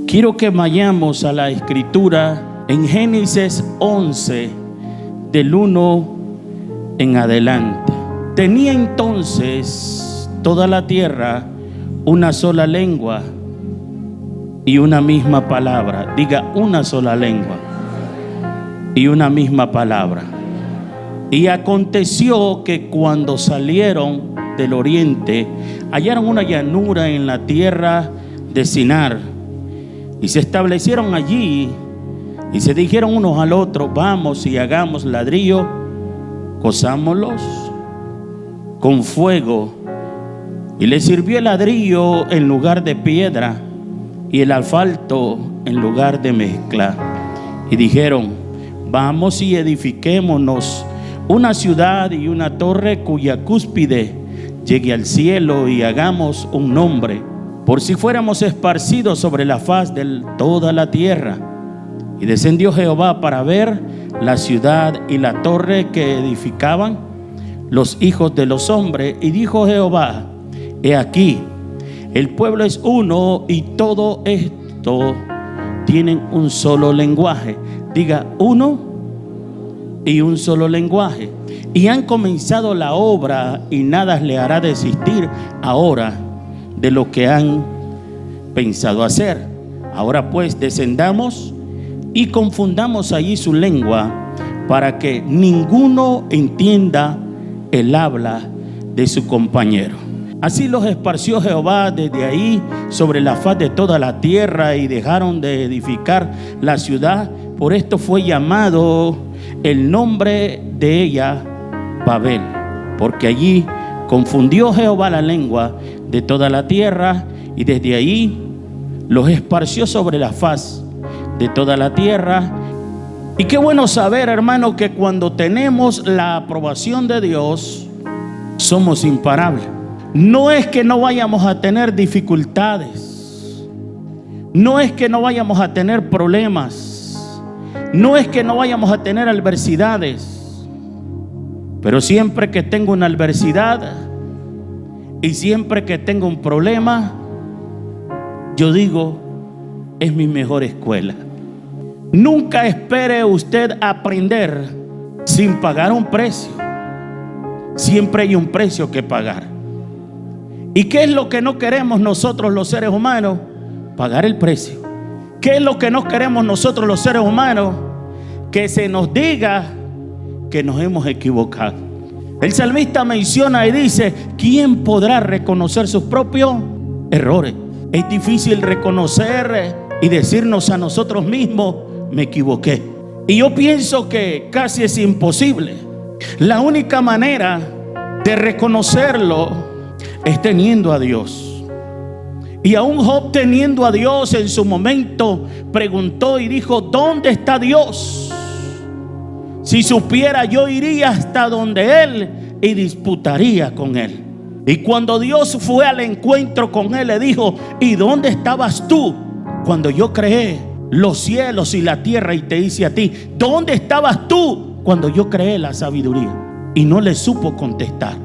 Quiero que vayamos a la escritura en Génesis 11, del 1 en adelante. Tenía entonces toda la tierra una sola lengua y una misma palabra. Diga, una sola lengua y una misma palabra. Y aconteció que cuando salieron del oriente, hallaron una llanura en la tierra de Sinar, y se establecieron allí, y se dijeron unos al otro: vamos y hagamos ladrillo, cozámoslos con fuego. Y les sirvió el ladrillo en lugar de piedra, y el asfalto en lugar de mezcla. Y dijeron: vamos y edifiquémonos una ciudad y una torre cuya cúspide llegue al cielo, y hagamos un nombre, por si fuéramos esparcidos sobre la faz de toda la tierra. Y descendió Jehová para ver la ciudad y la torre que edificaban los hijos de los hombres. Y dijo Jehová: he aquí, el pueblo es uno, y todo esto tienen un solo lenguaje. Diga, uno y un solo lenguaje. Y han comenzado la obra, y nada le hará desistir ahora de lo que han pensado hacer. Ahora pues, descendamos y confundamos allí su lengua, para que ninguno entienda el habla de su compañero. Así los esparció Jehová desde ahí sobre la faz de toda la tierra, y dejaron de edificar la ciudad. Por esto fue llamado el nombre de ella Babel, porque allí confundió Jehová la lengua de toda la tierra, y desde ahí los esparció sobre la faz de toda la tierra. Y qué bueno saber, hermano, que cuando tenemos la aprobación de Dios, somos imparables. No es que no vayamos a tener dificultades, no es que no vayamos a tener problemas, no es que no vayamos a tener adversidades. Pero siempre que tengo una adversidad y siempre que tengo un problema, yo digo, es mi mejor escuela. Nunca espere usted aprender sin pagar un precio. Siempre hay un precio que pagar. ¿Y qué es lo que no queremos nosotros los seres humanos? Pagar el precio. ¿Qué es lo que no queremos nosotros los seres humanos? Que se nos diga que nos hemos equivocado. El salmista menciona y dice: ¿quién podrá reconocer sus propios errores? Es difícil reconocer y decirnos a nosotros mismos: me equivoqué. Y yo pienso que casi es imposible. La única manera de reconocerlo es teniendo a Dios. Y aún Job, teniendo a Dios en su momento, preguntó y dijo: ¿dónde está Dios? Si supiera, yo iría hasta donde Él y disputaría con Él. Y cuando Dios fue al encuentro con él, le dijo: ¿y dónde estabas tú cuando yo creé los cielos y la tierra y te hice a ti? ¿Dónde estabas tú cuando yo creé la sabiduría? Y no le supo contestar.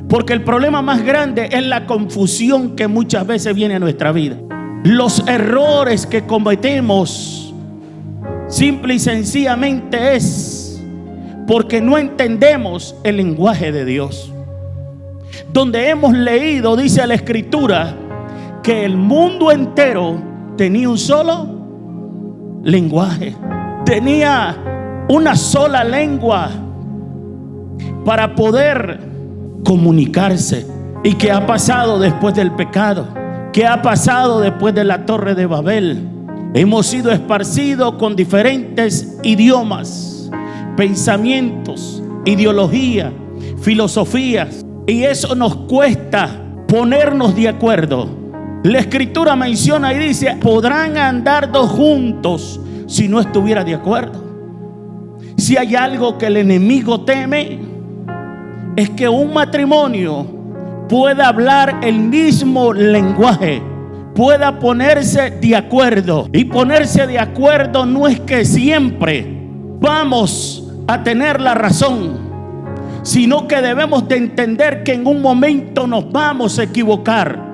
Porque el problema más grande es la confusión que muchas veces viene a nuestra vida. Los errores que cometemos simple y sencillamente es porque no entendemos el lenguaje de Dios. Donde hemos leído, dice la escritura, que el mundo entero tenía un solo lenguaje, tenía una sola lengua para poder comunicarse. ¿Y qué ha pasado después del pecado? ¿Qué ha pasado después de la Torre de Babel? Hemos sido esparcidos con diferentes idiomas, pensamientos, ideología, filosofías, y eso nos cuesta ponernos de acuerdo. La escritura menciona y dice: podrán andar dos juntos si no estuviera de acuerdo. Si hay algo que el enemigo teme, es que un matrimonio pueda hablar el mismo lenguaje, pueda ponerse de acuerdo. Y ponerse de acuerdo no es que siempre vamos a tener la razón, sino que debemos de entender que en un momento nos vamos a equivocar.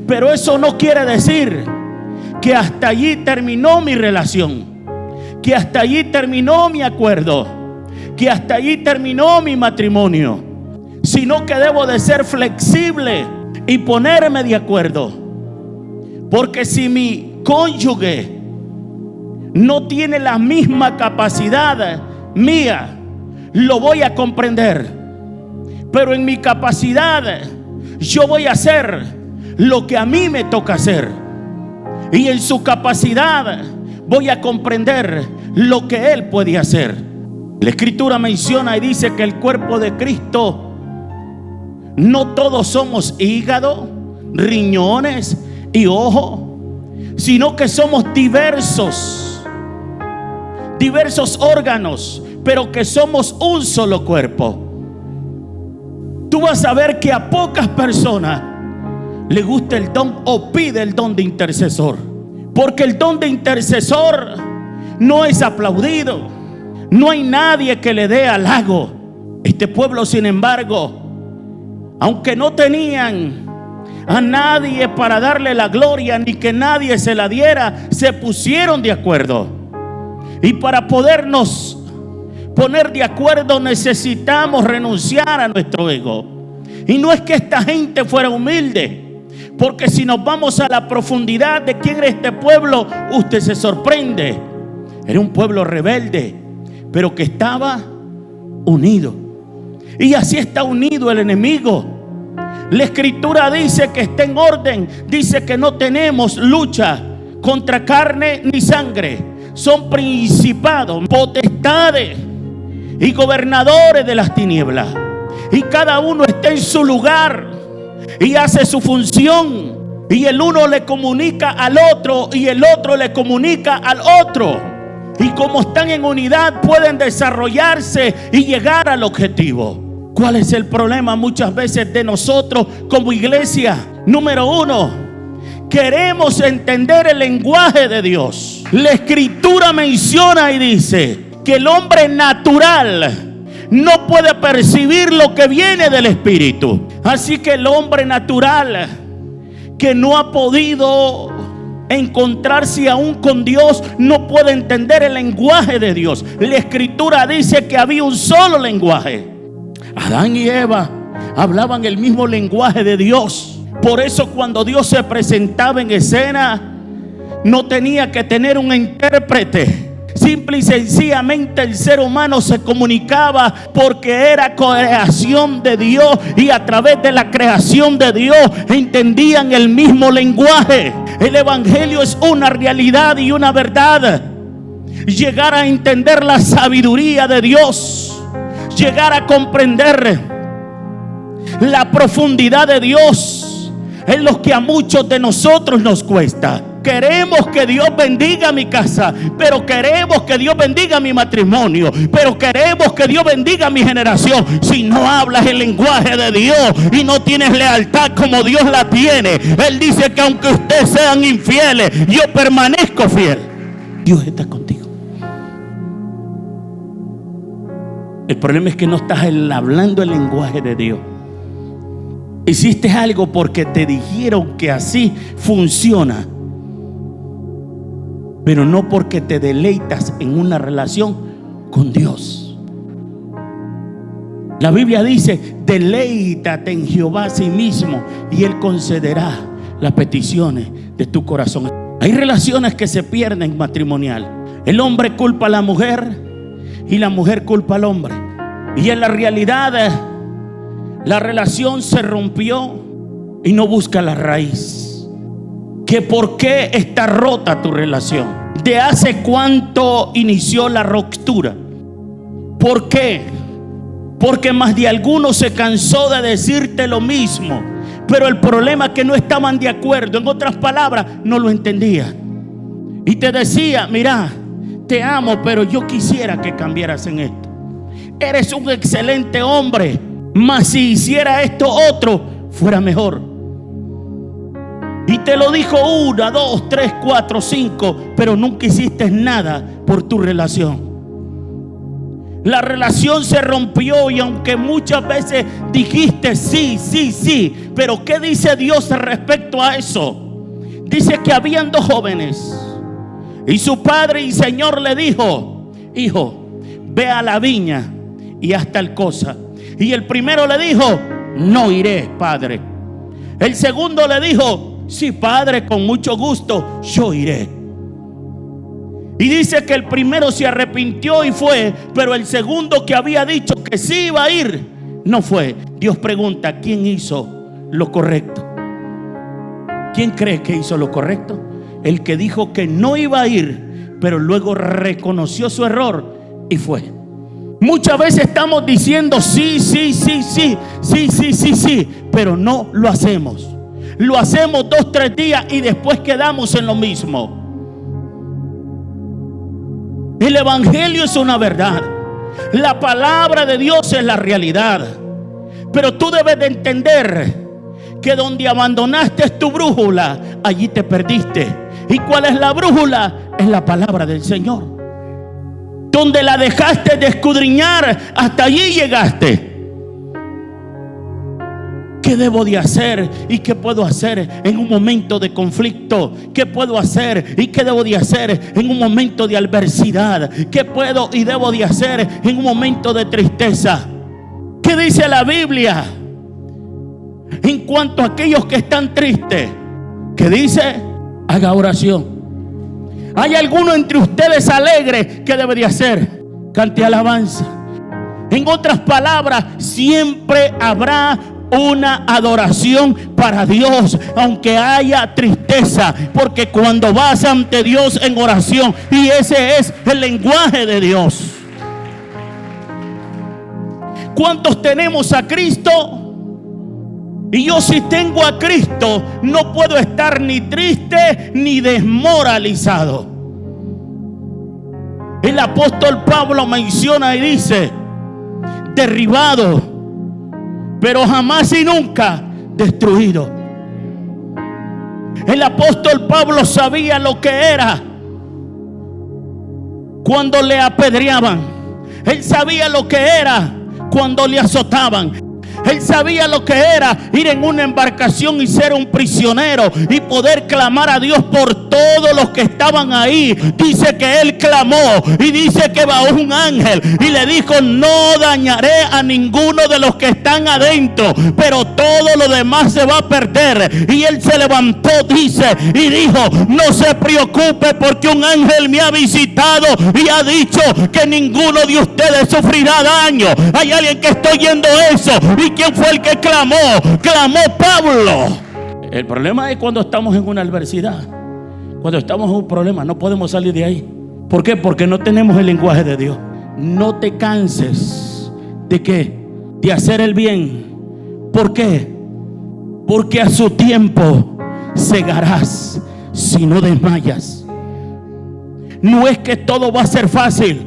Pero eso no quiere decir que hasta allí terminó mi relación, que hasta allí terminó mi acuerdo, que hasta allí terminó mi matrimonio, sino que debo de ser flexible y ponerme de acuerdo. Porque si mi cónyuge no tiene la misma capacidad mía, lo voy a comprender, pero en mi capacidad yo voy a hacer lo que a mí me toca hacer, y en su capacidad voy a comprender lo que él puede hacer. La Escritura menciona y dice que el cuerpo de Cristo, no todos somos hígado, riñones y ojo, sino que somos diversos órganos, pero que somos un solo cuerpo. Tú vas a ver que a pocas personas le gusta el don o pide el don de intercesor, porque el don de intercesor no es aplaudido. No hay nadie que le dé halago. Este pueblo, sin embargo, aunque no tenían a nadie para darle la gloria, ni que nadie se la diera, se pusieron de acuerdo. Y para podernos poner de acuerdo necesitamos renunciar a nuestro ego. Y no es que esta gente fuera humilde, porque si nos vamos a la profundidad de quién era este pueblo, usted se sorprende. Era un pueblo rebelde, pero que estaba unido. Y así está unido el enemigo. La Escritura dice que está en orden. Dice que no tenemos lucha contra carne ni sangre. Son principados, potestades y gobernadores de las tinieblas. Y cada uno está en su lugar y hace su función. Y el uno le comunica al otro y el otro le comunica al otro. Y como están en unidad, pueden desarrollarse y llegar al objetivo. ¿Cuál es el problema muchas veces de nosotros como iglesia? Número uno, queremos entender el lenguaje de Dios. La Escritura menciona y dice que el hombre natural no puede percibir lo que viene del Espíritu. Así que el hombre natural que no ha podido encontrarse aún con Dios no puede entender el lenguaje de Dios. La Escritura dice que había un solo lenguaje. Adán y Eva hablaban el mismo lenguaje de Dios. Por eso cuando Dios se presentaba en escena, no tenía que tener un intérprete. Simple y sencillamente el ser humano se comunicaba porque era creación de Dios, y a través de la creación de Dios entendían el mismo lenguaje. El evangelio es una realidad y una verdad. Llegar a entender la sabiduría de Dios, llegar a comprender la profundidad de Dios, es lo que a muchos de nosotros nos cuesta. Queremos que Dios bendiga mi casa, pero queremos que Dios bendiga mi matrimonio, pero queremos que Dios bendiga mi generación. Si no hablas el lenguaje de Dios y no tienes lealtad como Dios la tiene, Él dice que aunque ustedes sean infieles, yo permanezco fiel. Dios está contigo. El problema es que no estás hablando el lenguaje de Dios. Hiciste algo porque te dijeron que así funciona, pero no porque te deleitas en una relación con Dios. La Biblia dice: deleítate en Jehová a sí mismo y Él concederá las peticiones de tu corazón. Hay relaciones que se pierden matrimonial. El hombre culpa a la mujer y la mujer culpa al hombre. Y en la realidad la relación se rompió y no busca la raíz. ¿Que por qué está rota tu relación? ¿De hace cuánto inició la ruptura? ¿Por qué? Porque más de alguno se cansó de decirte lo mismo, pero el problema es que no estaban de acuerdo. En otras palabras, no lo entendía. Y te decía: mira, te amo, pero yo quisiera que cambiaras en esto. Eres un excelente hombre, mas si hiciera esto otro, fuera mejor. Y te lo dijo 1, 2, 3, 4, 5, pero nunca hiciste nada por tu relación. La relación se rompió y aunque muchas veces dijiste sí, sí, sí, pero ¿qué dice Dios respecto a eso? Dice que habían dos jóvenes y su padre y señor le dijo: hijo, ve a la viña y haz tal cosa. Y el primero le dijo: no iré, padre. El segundo le dijo: sí, padre, con mucho gusto, yo iré. Y dice que el primero se arrepintió y fue, pero el segundo, que había dicho que sí iba a ir, no fue. Dios pregunta: ¿quién hizo lo correcto? ¿Quién cree que hizo lo correcto? El que dijo que no iba a ir, pero luego reconoció su error y fue. Muchas veces estamos diciendo sí, sí, sí, sí, sí, sí, sí, sí, pero no lo hacemos. Lo hacemos 2, 3 días y después quedamos en lo mismo. El evangelio es una verdad. La palabra de Dios es la realidad. Pero tú debes de entender que donde abandonaste tu brújula, allí te perdiste. ¿Y cuál es la brújula? Es la palabra del Señor. Donde la dejaste de escudriñar, hasta allí llegaste. ¿Qué debo de hacer y qué puedo hacer en un momento de conflicto? ¿Qué puedo hacer y qué debo de hacer en un momento de adversidad? ¿Qué puedo y debo de hacer en un momento de tristeza? ¿Qué dice la Biblia en cuanto a aquellos que están tristes? ¿Qué dice? Haga oración. ¿Hay alguno entre ustedes alegre? ¿Qué debe de hacer? Cante alabanza. En otras palabras, siempre habrá una adoración para Dios, aunque haya tristeza, porque cuando vas ante Dios en oración, y ese es el lenguaje de Dios. ¿Cuántos tenemos a Cristo? Y yo, si tengo a Cristo, no puedo estar ni triste ni desmoralizado. El apóstol Pablo menciona y dice: derribado, pero jamás y nunca destruido. El apóstol Pablo sabía lo que era cuando le apedreaban. Él sabía lo que era cuando le azotaban. Él sabía lo que era ir en una embarcación y ser un prisionero y poder clamar a Dios por todos los que estaban ahí. Dice que él clamó y dice que bajó un ángel y le dijo: no dañaré a ninguno de los que están adentro, pero todo lo demás se va a perder. Y él se levantó, dice, y dijo: no se preocupe, porque un ángel me ha visitado y ha dicho que ninguno de ustedes sufrirá daño. Hay alguien que está oyendo eso. ¿Y quién fue el que clamó? Clamó Pablo. El problema es cuando estamos en una adversidad, cuando estamos en un problema, no podemos salir de ahí. ¿Por qué? Porque no tenemos el lenguaje de Dios. No te canses de qué, de hacer el bien. ¿Por qué? Porque a su tiempo segarás si no desmayas. No es que todo va a ser fácil.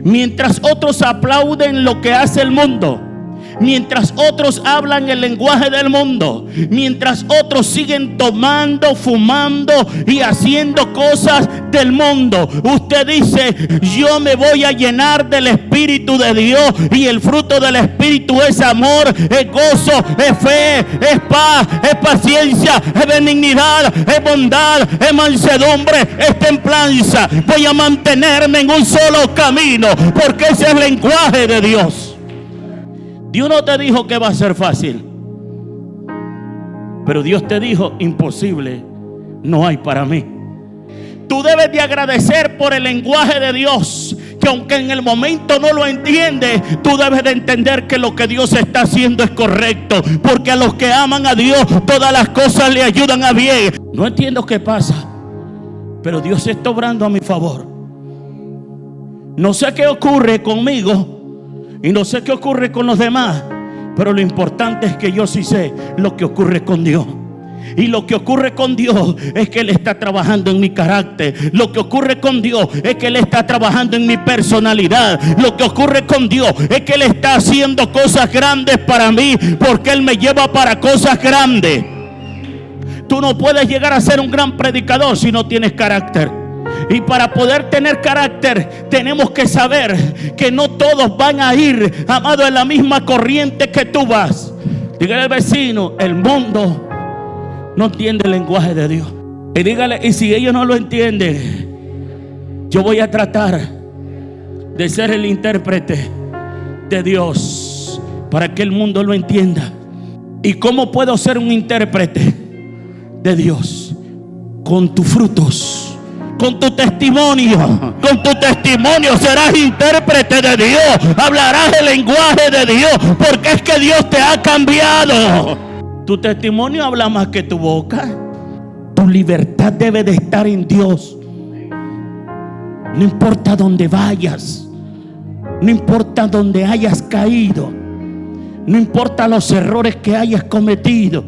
Mientras otros aplauden lo que hace el mundo, mientras otros hablan el lenguaje del mundo, mientras otros siguen tomando, fumando y haciendo cosas del mundo, usted dice: yo me voy a llenar del Espíritu de Dios, y el fruto del Espíritu es amor, es gozo, es fe, es paz, es paciencia, es benignidad, es bondad, es mansedumbre, es templanza. Voy a mantenerme en un solo camino, porque ese es el lenguaje de Dios. Dios no te dijo que va a ser fácil, pero Dios te dijo: imposible no hay para mí. Tú debes de agradecer por el lenguaje de Dios, que aunque en el momento no lo entiendes, tú debes de entender que lo que Dios está haciendo es correcto, porque a los que aman a Dios todas las cosas le ayudan a bien. No entiendo qué pasa, pero Dios está obrando a mi favor. No sé qué ocurre conmigo y no sé qué ocurre con los demás, pero lo importante es que yo sí sé lo que ocurre con Dios. Y lo que ocurre con Dios es que Él está trabajando en mi carácter. Lo que ocurre con Dios es que Él está trabajando en mi personalidad. Lo que ocurre con Dios es que Él está haciendo cosas grandes para mí, porque Él me lleva para cosas grandes. Tú no puedes llegar a ser un gran predicador si no tienes carácter. Y para poder tener carácter tenemos que saber que no todos van a ir, amado, en la misma corriente que tú vas. Dígale al vecino, el mundo no entiende el lenguaje de Dios. Y dígale, y si ellos no lo entienden, yo voy a tratar de ser el intérprete de Dios para que el mundo lo entienda. ¿Y cómo puedo ser un intérprete de Dios? Con tus frutos, con tu testimonio. Con tu testimonio serás intérprete de Dios. Hablarás el lenguaje de Dios, porque es que Dios te ha cambiado. Tu testimonio habla más que tu boca. Tu libertad debe de estar en Dios. No importa dónde vayas, no importa dónde hayas caído, no importa los errores que hayas cometido,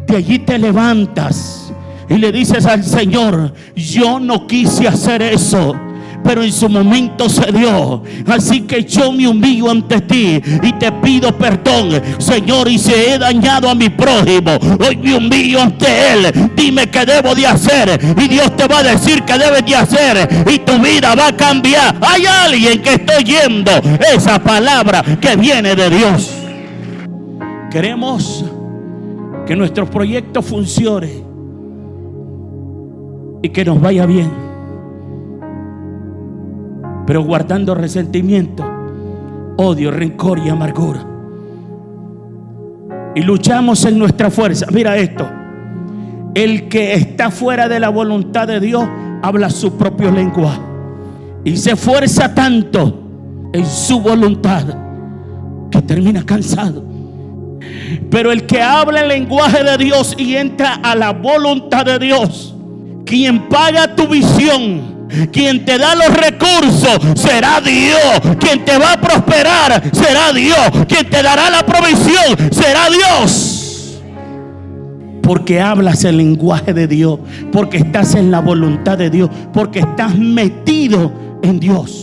de allí te levantas y le dices al Señor: yo no quise hacer eso, pero en su momento se dio. Así que yo me humillo ante ti y te pido perdón, Señor. Y si he dañado a mi prójimo, hoy me humillo ante Él. Dime qué debo de hacer y Dios te va a decir qué debes de hacer, y tu vida va a cambiar. Hay alguien que está oyendo esa palabra que viene de Dios. Queremos que nuestro proyecto funcione y que nos vaya bien, pero guardando resentimiento, odio, rencor y amargura. Y luchamos en nuestra fuerza. Mira esto: el que está fuera de la voluntad de Dios habla su propio lenguaje y se esfuerza tanto en su voluntad que termina cansado. Pero el que habla el lenguaje de Dios y entra a la voluntad de Dios, quien paga tu visión, quien te da los recursos, será Dios. Quien te va a prosperar será Dios. Quien te dará la provisión será Dios. Porque hablas el lenguaje de Dios, porque estás en la voluntad de Dios, porque estás metido en Dios.